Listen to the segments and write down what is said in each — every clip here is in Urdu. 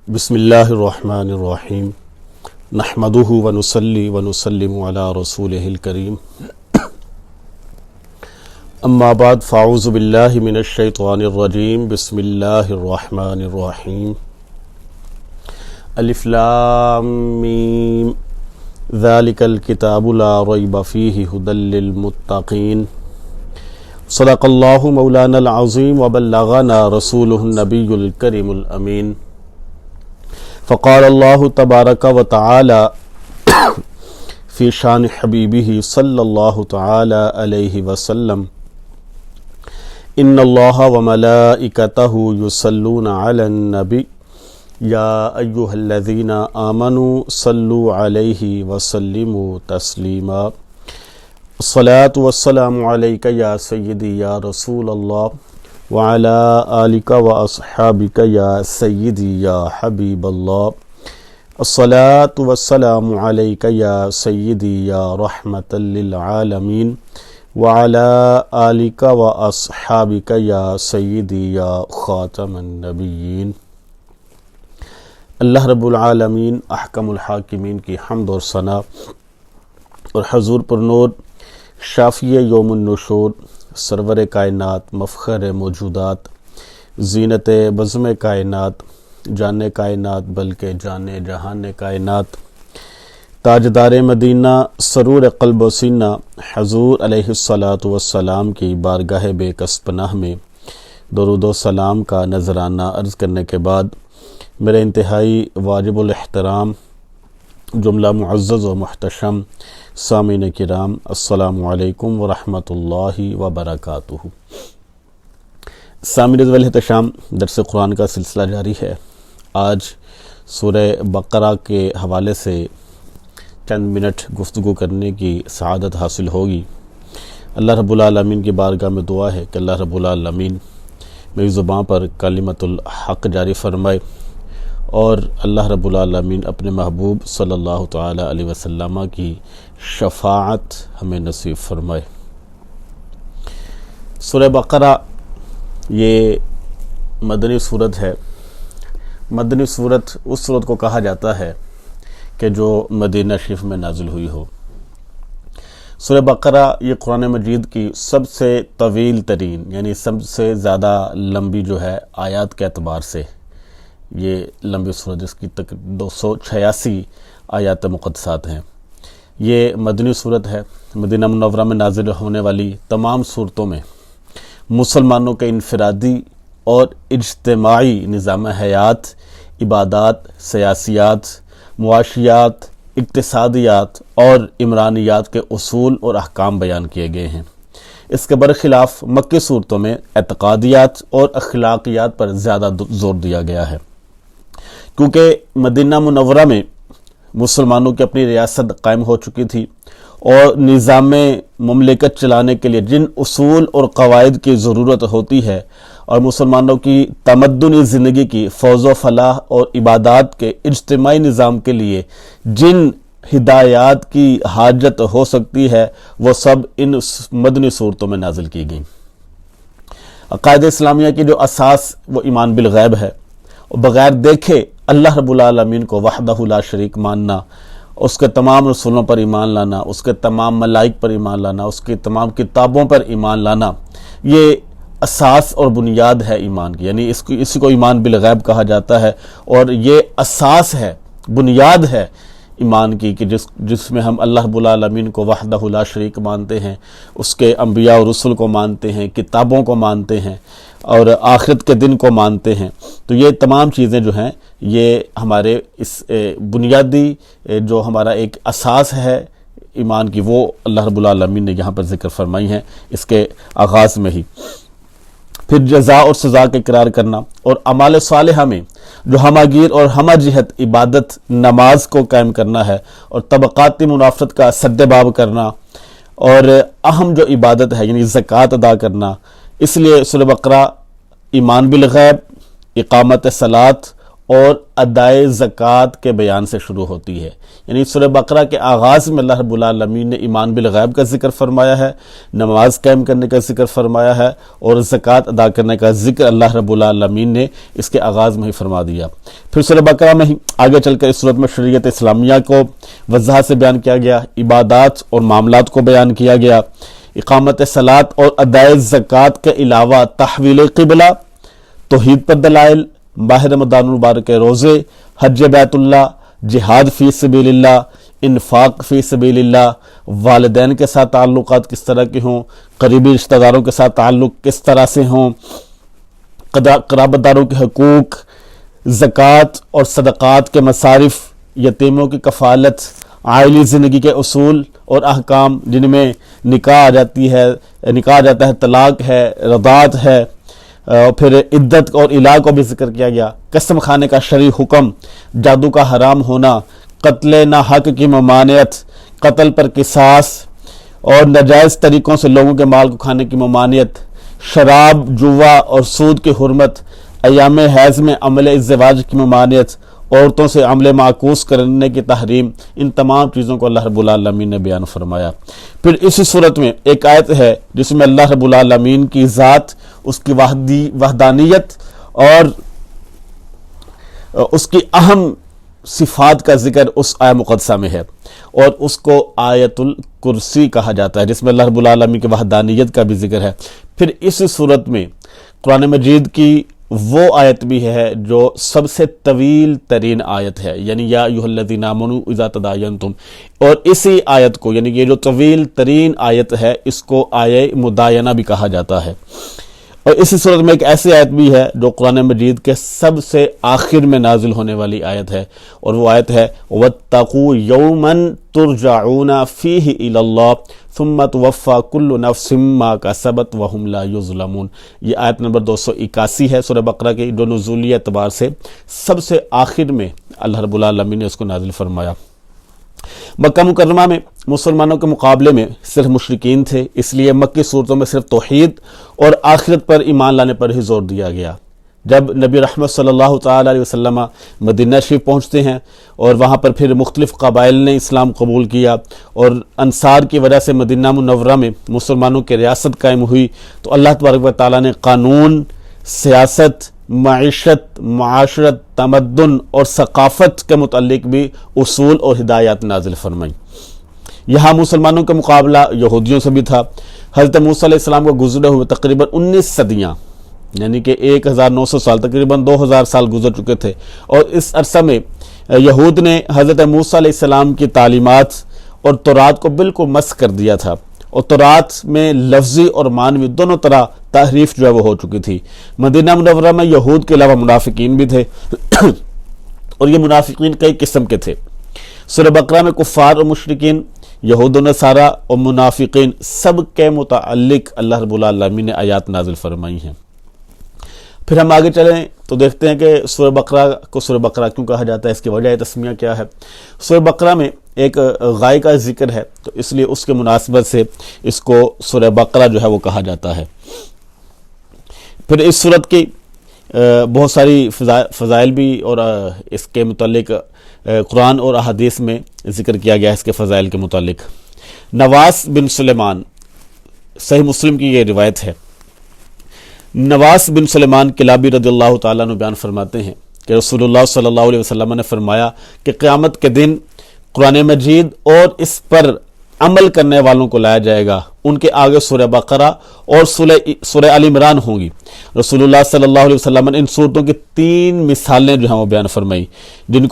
بسم اللہ الرحمن الرحیم نحمدہ ونصلی ونسلم علی رسولہ الکریم اما بعد فاعوذ باللہ من الشیطان الرجیم بسم اللہ الرحمن الرحیم الف لام میم ذالک الکتاب لا ریب فیہ ھدی للمتقین صدق اللہ مولانا العظیم وبلغنا رسولہ النبی الکریم الامین فقال اللہ تبارک و تعالی فی شان حبیبہ صلی اللہ تعالی علیہ وسلم ان اللہ وملائکتہ یصلون علی النبی یا ایہا الذین آمنوا صلوا علیہ وسلموا تسلیما الصلاۃ والسلام علیک یا سیدی یا رسول اللہ وعلى آلك وأصحابك يا سيدي يا حبيب الله الصلاة والسلام عليك يا سيدي يا رحمة للعالمين وعلى آلك وأصحابك يا سيدي يا خاتم النبيين۔ اللہ رب العالمین احکم الحاکمین کی حمد اور ثنا اور حضور پر نور شافی یوم النشور سرور کائنات مفخر موجودات زینت بزم کائنات جان کائنات بلکہ جان جہان کائنات تاجدار مدینہ سرور قلب و سینہ حضور علیہ الصلاۃ والسلام کی بارگاہ بے کس پناہ میں درود و سلام کا نذرانہ عرض کرنے کے بعد میرے انتہائی واجب الاحترام جملہ معزز و محتشم سامعین کرام السلام علیکم ورحمۃ اللہ وبرکاتہ۔ سامعین ذوی الاحتشام، درس قرآن کا سلسلہ جاری ہے۔ آج سورہ بقرہ کے حوالے سے چند منٹ گفتگو کرنے کی سعادت حاصل ہوگی۔ اللہ رب العالمین کی بارگاہ میں دعا ہے کہ اللہ رب العالمین میری زبان پر کلمۃ الحق جاری فرمائے اور اللہ رب العالمین اپنے محبوب صلی اللہ تعالی علیہ وسلم کی شفاعت ہمیں نصیب فرمائے۔ سورہ بقرہ یہ مدنی سورت ہے۔ مدنی سورت اس سورت کو کہا جاتا ہے کہ جو مدینہ شریف میں نازل ہوئی ہو۔ سورہ بقرہ یہ قرآن مجید کی سب سے طویل ترین یعنی سب سے زیادہ لمبی جو ہے آیات کے اعتبار سے یہ لمبی سورت، جس کی تک 286 آیات مقدسات ہیں۔ یہ مدنی سورت ہے۔ مدینہ منورہ میں نازل ہونے والی تمام صورتوں میں مسلمانوں کے انفرادی اور اجتماعی نظام حیات، عبادات، سیاسیات، معاشیات، اقتصادیات اور عمرانیات کے اصول اور احکام بیان کیے گئے ہیں۔ اس کے برخلاف مکی صورتوں میں اعتقادیات اور اخلاقیات پر زیادہ زور دیا گیا ہے، کیونکہ مدینہ منورہ میں مسلمانوں کی اپنی ریاست قائم ہو چکی تھی اور نظام مملکت چلانے کے لیے جن اصول اور قواعد کی ضرورت ہوتی ہے اور مسلمانوں کی تمدنی زندگی کی فوز و فلاح اور عبادات کے اجتماعی نظام کے لیے جن ہدایات کی حاجت ہو سکتی ہے وہ سب ان مدنی صورتوں میں نازل کی گئیں۔ عقائد اسلامیہ کی جو اساس وہ ایمان بالغیب ہے، اور بغیر دیکھے اللہ رب العالمین کو وحدہ لا شریک ماننا، اس کے تمام رسولوں پر ایمان لانا، اس کے تمام ملائک پر ایمان لانا، اس کی تمام کتابوں پر ایمان لانا، یہ اساس اور بنیاد ہے ایمان کی، یعنی اسی کو ایمان بالغیب کہا جاتا ہے، اور یہ اساس ہے، بنیاد ہے ایمان کی کہ جس میں ہم اللہ رب العالمین کو وحدہ لا شریک مانتے ہیں، اس کے انبیاء اور رسل کو مانتے ہیں، کتابوں کو مانتے ہیں اور آخرت کے دن کو مانتے ہیں۔ تو یہ تمام چیزیں جو ہیں یہ ہمارے اس بنیادی جو ہمارا ایک اساس ہے ایمان کی، وہ اللہ رب العالمین نے یہاں پر ذکر فرمائی ہیں اس کے آغاز میں ہی۔ پھر جزا اور سزا کا اقرار کرنا اور اعمال صالحہ میں جو ہمہ گیر اور ہمہ جہت عبادت نماز کو قائم کرنا ہے اور طبقاتی منافرت کا سد باب کرنا اور اہم جو عبادت ہے یعنی زکوٰۃ ادا کرنا۔ اس لیے سورہ بقرہ ایمان بالغیب، اقامت صلاۃ اور ادائے زکوٰۃ کے بیان سے شروع ہوتی ہے۔ یعنی سورہ بقرہ کے آغاز میں اللہ رب العالمین نے ایمان بالغیب کا ذکر فرمایا ہے، نماز قائم کرنے کا ذکر فرمایا ہے، اور زکوٰۃ ادا کرنے کا ذکر اللہ رب العالمین نے اس کے آغاز میں ہی فرما دیا۔ پھر سورہ بقرہ میں ہی آگے چل کر اس صورت میں شریعت اسلامیہ کو وضاحت سے بیان کیا گیا، عبادات اور معاملات کو بیان کیا گیا، اقامت صلاۃ اور ادائے زکوٰۃ کے علاوہ تحویل قبلہ، توحید پر دلائل، ماہ رمضان المبارک کے روزے، حج بیت اللہ، جہاد فی سبیل اللہ، انفاق فی سبیل اللہ، والدین کے ساتھ تعلقات کس طرح کے ہوں، قریبی رشتہ داروں کے ساتھ تعلق کس طرح سے ہوں، قرابت داروں کے حقوق، زکوٰۃ اور صدقات کے مصارف، یتیموں کی کفالت، عائلی زندگی کے اصول اور احکام جن میں نکاح آ جاتا ہے، طلاق ہے، رضاعت ہے، پھر عدت اور الہ کو بھی ذکر کیا گیا، قسم کھانے کا شرعی حکم، جادو کا حرام ہونا، قتل نہ حق کی ممانعت، قتل پر قصاص اور ناجائز طریقوں سے لوگوں کے مال کو کھانے کی ممانعت، شراب، جوا اور سود کی حرمت، ایام حیض میں عمل ازدواج کی ممانعت، عورتوں سے عمل معکوس کرنے کی تحریم، ان تمام چیزوں کو اللہ رب العالمین نے بیان فرمایا۔ پھر اسی صورت میں ایک آیت ہے جس میں اللہ رب العالمین کی ذات، اس کی وحدانیت اور اس کی اہم صفات کا ذکر اس آیہ مقدسہ میں ہے، اور اس کو آیت الکرسی کہا جاتا ہے جس میں اللہ رب العالمین کی وحدانیت کا بھی ذکر ہے۔ پھر اسی صورت میں قرآن مجید کی وہ آیت بھی ہے جو سب سے طویل ترین آیت ہے، یعنی یا ایھا الذین آمنوا اذا تداینتم، اور اسی آیت کو، یعنی یہ جو طویل ترین آیت ہے، اس کو آیہ مداینہ بھی کہا جاتا ہے۔ اور اسی صورت میں ایک ایسی آیت بھی ہے جو قرآن مجید کے سب سے آخر میں نازل ہونے والی آیت ہے، اور وہ آیت ہے وَاتَّقُوا يَوْمًا تُرْجَعُونَ فِيهِ إِلَى اللَّهِ ثُمَّ تُوَفَّى كُلُّ نَفْسٍ مَا كَسَبَتْ وَهُمْ لَا يُظْلَمُونَ۔ یہ آیت نمبر 281 ہے سورہ بقرہ کی، جو نزولی اعتبار سے سب سے آخر میں اللہ رب العالمین نے اس کو نازل فرمایا۔ مکہ مکرمہ میں مسلمانوں کے مقابلے میں صرف مشرکین تھے، اس لیے مکی صورتوں میں صرف توحید اور آخرت پر ایمان لانے پر ہی زور دیا گیا۔ جب نبی رحمت صلی اللہ تعالیٰ علیہ وسلم مدینہ شریف پہنچتے ہیں اور وہاں پر پھر مختلف قبائل نے اسلام قبول کیا، اور انصار کی وجہ سے مدینہ منورہ میں مسلمانوں کی ریاست قائم ہوئی، تو اللہ تبارک و تعالیٰ نے قانون، سیاست، معیشت، معاشرت، تمدن اور ثقافت کے متعلق بھی اصول اور ہدایات نازل فرمائیں۔ یہاں مسلمانوں کا مقابلہ یہودیوں سے بھی تھا۔ حضرت موسیٰ علیہ السلام کو گزرے ہوئے تقریباً 19 صدیاں، یعنی کہ 1900 سال، تقریباً 2000 سال گزر چکے تھے، اور اس عرصہ میں یہود نے حضرت موسیٰ علیہ السلام کی تعلیمات اور تورات کو بالکل مسخ کر دیا تھا، اور تورات میں لفظی اور معنوی دونوں طرح تحریف جو ہے وہ ہو چکی تھی۔ مدینہ منورہ میں یہود کے علاوہ منافقین بھی تھے اور یہ منافقین کئی قسم کے تھے۔ سورہ بقرہ میں کفار اور مشرکین، یہود و نصارہ اور منافقین سب کے متعلق اللہ رب العالمین نے آیات نازل فرمائی ہیں۔ پھر ہم آگے چلیں تو دیکھتے ہیں کہ سورہ بقرہ کو سورہ بقرہ کیوں کہا جاتا ہے، اس کی وجہ تسمیہ کیا ہے۔ سورہ بقرہ میں ایک گائے کا ذکر ہے، تو اس لیے اس کے مناسبت سے اس کو سورہ بقرہ جو ہے وہ کہا جاتا ہے۔ پھر اس سورت کی بہت ساری فضائل بھی اور اس کے متعلق قرآن اور احادیث میں ذکر کیا گیا ہے اس کے فضائل کے متعلق۔ نواس بن سلیمان، صحیح مسلم کی یہ روایت ہے، نواس بن سلیمان کلابی رضی اللہ تعالیٰ عنہ بیان فرماتے ہیں کہ رسول اللہ صلی اللہ علیہ وسلم نے فرمایا کہ قیامت کے دن قرآن مجید اور اس پر عمل کرنے والوں کو لایا جائے گا، ان کے آگے سورہ بقرہ اور سورہ آل عمران ہوں گی۔ رسول اللہ صلی اللہ علیہ وسلم نے ان صورتوں کی 3 مثالیں جو ہیں وہ بیان فرمائی، جن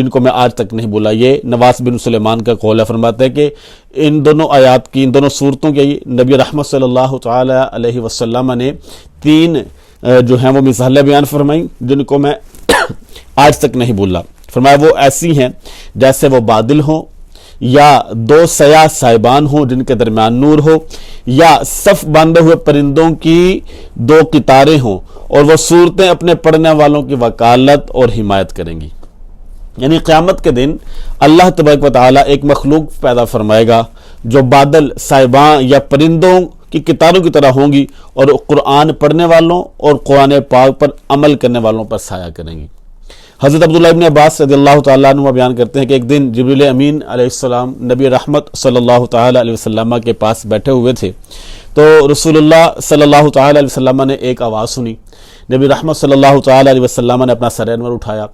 کو میں آج تک نہیں بولا۔ یہ نواس بن سلیمان کا قول ہے، فرماتا ہے کہ ان دونوں آیات کی، ان دونوں صورتوں کی نبی رحمت صلی اللہ تعالی علیہ وسلم نے 3 جو ہیں وہ مثالیں بیان فرمائیں، جن کو میں آج تک نہیں بولا۔ فرمایا وہ ایسی ہیں جیسے وہ بادل ہوں، یا 2 سیاہ صاحبان ہوں جن کے درمیان نور ہو، یا صف باندھے ہوئے پرندوں کی 2 قطاریں ہوں، اور وہ صورتیں اپنے پڑھنے والوں کی وکالت اور حمایت کریں گی۔ یعنی قیامت کے دن اللہ تبارک و تعالیٰ ایک مخلوق پیدا فرمائے گا جو بادل، صاحباں یا پرندوں کی قطاروں کی طرح ہوں گی، اور قرآن پڑھنے والوں اور قرآن پاک پر عمل کرنے والوں پر سایہ کریں گی۔ حضرت عبداللہ ابن عباس رضی اللہ تعالیٰ عنہ بیان کرتے ہیں کہ ایک دن جبریل امین علیہ السلام نبی رحمت صلی اللہ تعالیٰ علیہ وسلم کے پاس بیٹھے ہوئے تھے، تو رسول اللہ صلی اللہ تعالیٰ علیہ وسلم نے ایک آواز سنی۔ نبی رحمت صلی اللہ تعالیٰ علیہ وسلم نے اپنا سر انور اٹھایا۔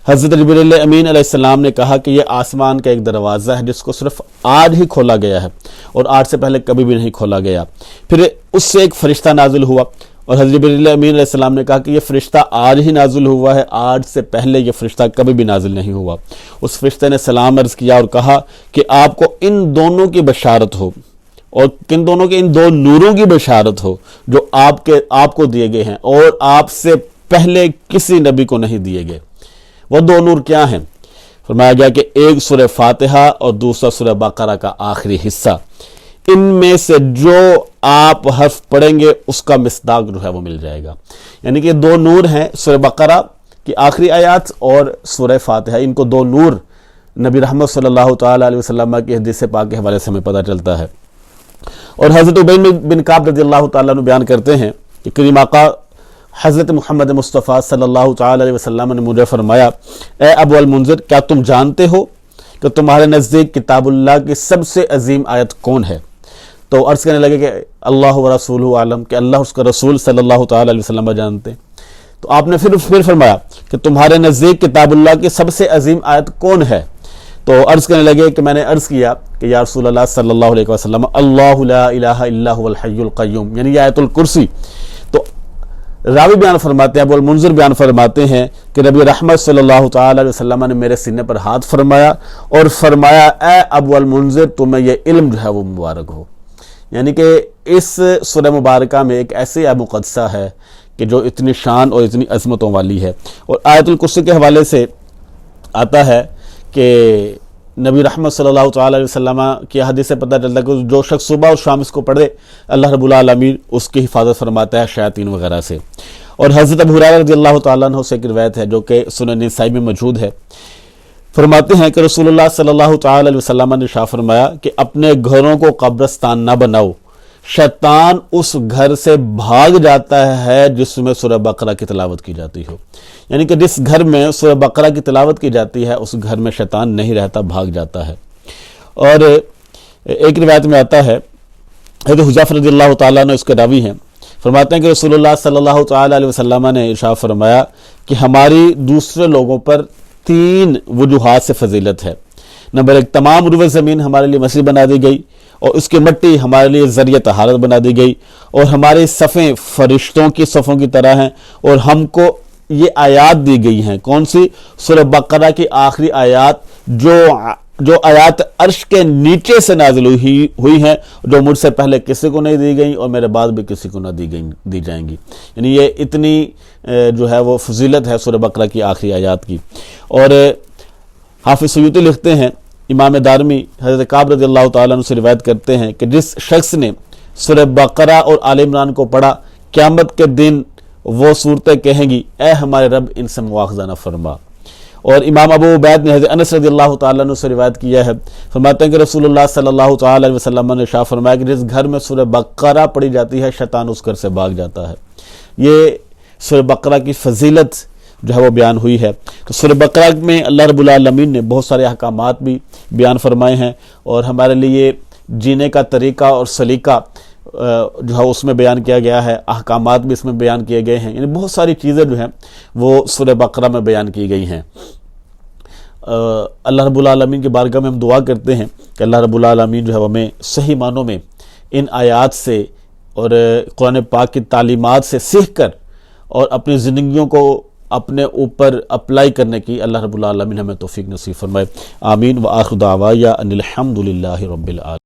حضرت جبریل امین علیہ السلام نے کہا کہ یہ آسمان کا ایک دروازہ ہے جس کو صرف آج ہی کھولا گیا ہے اور آج سے پہلے کبھی بھی نہیں کھولا گیا۔ پھر اس سے ایک فرشتہ نازل ہوا اور حضرت جبریل امین علیہ السلام نے کہا کہ یہ فرشتہ آج ہی نازل ہوا ہے، آج سے پہلے یہ فرشتہ کبھی بھی نازل نہیں ہوا۔ اس فرشتے نے سلام عرض کیا اور کہا کہ آپ کو ان دونوں کی بشارت ہو، اور کن دونوں کے؟ ان دو نوروں کی بشارت ہو جو آپ کو دیے گئے ہیں اور آپ سے پہلے کسی نبی کو نہیں دیے گئے۔ وہ دو نور کیا ہیں؟ فرمایا گیا کہ ایک سورہ فاتحہ اور دوسرا سورہ بقرہ کا آخری حصہ، ان میں سے جو آپ حرف پڑھیں گے اس کا مصداق جو ہے وہ مل جائے گا۔ یعنی کہ دو نور ہیں، سورہ بقرہ کی آخری آیات اور سورہ فاتحہ، ان کو دو نور نبی رحمت صلی اللہ تعالیٰ علیہ وسلم کی حدیث پاک کے حوالے سے ہمیں پتہ چلتا ہے۔ اور حضرت ابی بن کعب رضی اللہ تعالیٰ عنہ بیان کرتے ہیں کہ کریم آقا حضرت محمد مصطفیٰ صلی اللہ تعالیٰ علیہ وسلم نے مجھے فرمایا، اے ابو المنذر، کیا تم جانتے ہو کہ تمہارے نزدیک کتاب اللہ کی سب سے عظیم آیت کون ہے؟ تو عرض کرنے لگے کہ اللہ و رسولہ عالم، کہ اللہ اس کا رسول صلی اللہ تعالیٰ علیہ وسلم جانتے ہیں۔ تو آپ نے پھر فرمایا کہ تمہارے نزدیک کتاب اللہ کی سب سے عظیم آیت کون ہے؟ تو عرض کرنے لگے کہ میں نے عرض کیا کہ یا رسول اللہ صلی اللہ علیہ وسلم، اللہ لا الہ الا هو الحی القیوم، یعنی یہ آیت الکرسی۔ تو راوی بیان فرماتے ہیں، ابو المنذر بیان فرماتے ہیں کہ نبی رحمت صلی اللہ تعالیٰ علیہ وسلم نے میرے سینے پر ہاتھ فرمایا اور فرمایا، اے ابو المنذر، تمہیں یہ علم جو ہے وہ مبارک ہو۔ یعنی کہ اس سورہ مبارکہ میں ایک ایسی آیت مقدسہ ہے کہ جو اتنی شان اور اتنی عظمتوں والی ہے۔ اور آیت الکرسی کے حوالے سے آتا ہے کہ نبی رحمت صلی اللہ تعالیٰ علیہ وسلم کی حدیث سے پتہ چلتا ہے کہ جو شخص صبح اور شام اس کو پڑھے، اللہ رب العالمین اس کی حفاظت فرماتا ہے شیاطین وغیرہ سے۔ اور حضرت ابو ہریرہ رضی اللہ تعالیٰ عنہ سے ایک روایت ہے جو کہ سنن نسائی میں موجود ہے، فرماتے ہیں کہ رسول اللہ صلی اللہ تعالیٰ علیہ وسلم نے ارشاد فرمایا کہ اپنے گھروں کو قبرستان نہ بناؤ، شیطان اس گھر سے بھاگ جاتا ہے جس میں سورہ بقرہ کی تلاوت کی جاتی ہو۔ یعنی کہ جس گھر میں سورہ بقرہ کی تلاوت کی جاتی ہے اس گھر میں شیطان نہیں رہتا، بھاگ جاتا ہے۔ اور ایک روایت میں آتا ہے، حضرت حذیفہ رضی اللہ تعالیٰ عنہ اس کے راوی ہیں، فرماتے ہیں کہ رسول اللہ صلی اللہ تعالیٰ علیہ وسلم نے ارشاد فرمایا کہ ہماری دوسرے لوگوں پر 3 وجوہات سے فضیلت ہے۔ نمبر 1، تمام عروہ زمین ہمارے لیے مسجد بنا دی گئی اور اس کی مٹی ہمارے لیے ذریعہ طہارت بنا دی گئی، اور ہماری صفیں فرشتوں کی صفوں کی طرح ہیں، اور ہم کو یہ آیات دی گئی ہیں۔ کون سی؟ سورہ بقرہ کی آخری آیات، جو آیات عرش کے نیچے سے نازل ہوئی ہیں، جو مجھ سے پہلے کسی کو نہیں دی گئیں اور میرے بعد بھی کسی کو نہ دی جائیں گی۔ یعنی یہ اتنی جو ہے وہ فضیلت ہے سورہ بقرہ کی آخری آیات کی۔ اور حافظ سیوطی لکھتے ہیں، امام دارمی حضرت کعب رضی اللہ تعالیٰ عنہ سے روایت کرتے ہیں کہ جس شخص نے سورہ بقرہ اور آل عمران کو پڑھا، قیامت کے دن وہ صورتیں کہیں گی، اے ہمارے رب ان سے مواخذہ نہ فرما۔ اور امام ابو عبید نے حضرت انس رضی اللہ تعالیٰ عنہ سے روایت کیا ہے، فرماتے ہیں کہ رسول اللہ صلی اللہ تعالیٰ علیہ وسلم نے ارشاد فرمایا کہ جس گھر میں سورہ بقرہ پڑھی جاتی ہے شیطان اس گھر سے بھاگ جاتا ہے۔ یہ سورہ بقرہ کی فضیلت جو ہے وہ بیان ہوئی ہے۔ تو سورہ بقرہ میں اللہ رب العالمین نے بہت سارے احکامات بھی بیان فرمائے ہیں، اور ہمارے لیے جینے کا طریقہ اور سلیقہ جو ہے اس میں بیان کیا گیا ہے، احکامات بھی اس میں بیان کیے گئے ہیں، یعنی بہت ساری چیزیں جو ہیں وہ سورہ بقرہ میں بیان کی گئی ہیں۔ اللہ رب العالمین کی بارگاہ میں ہم دعا کرتے ہیں کہ اللہ رب العالمین جو ہے ہمیں صحیح معنوں میں ان آیات سے اور قرآن پاک کی تعلیمات سے سیکھ کر اور اپنی زندگیوں کو اپنے اوپر اپلائی کرنے کی اللہ رب العالمین ہمیں توفیق نصیب فرمائے۔ آمین۔ وآخر دعوایا ان الحمد للہ رب العالمین۔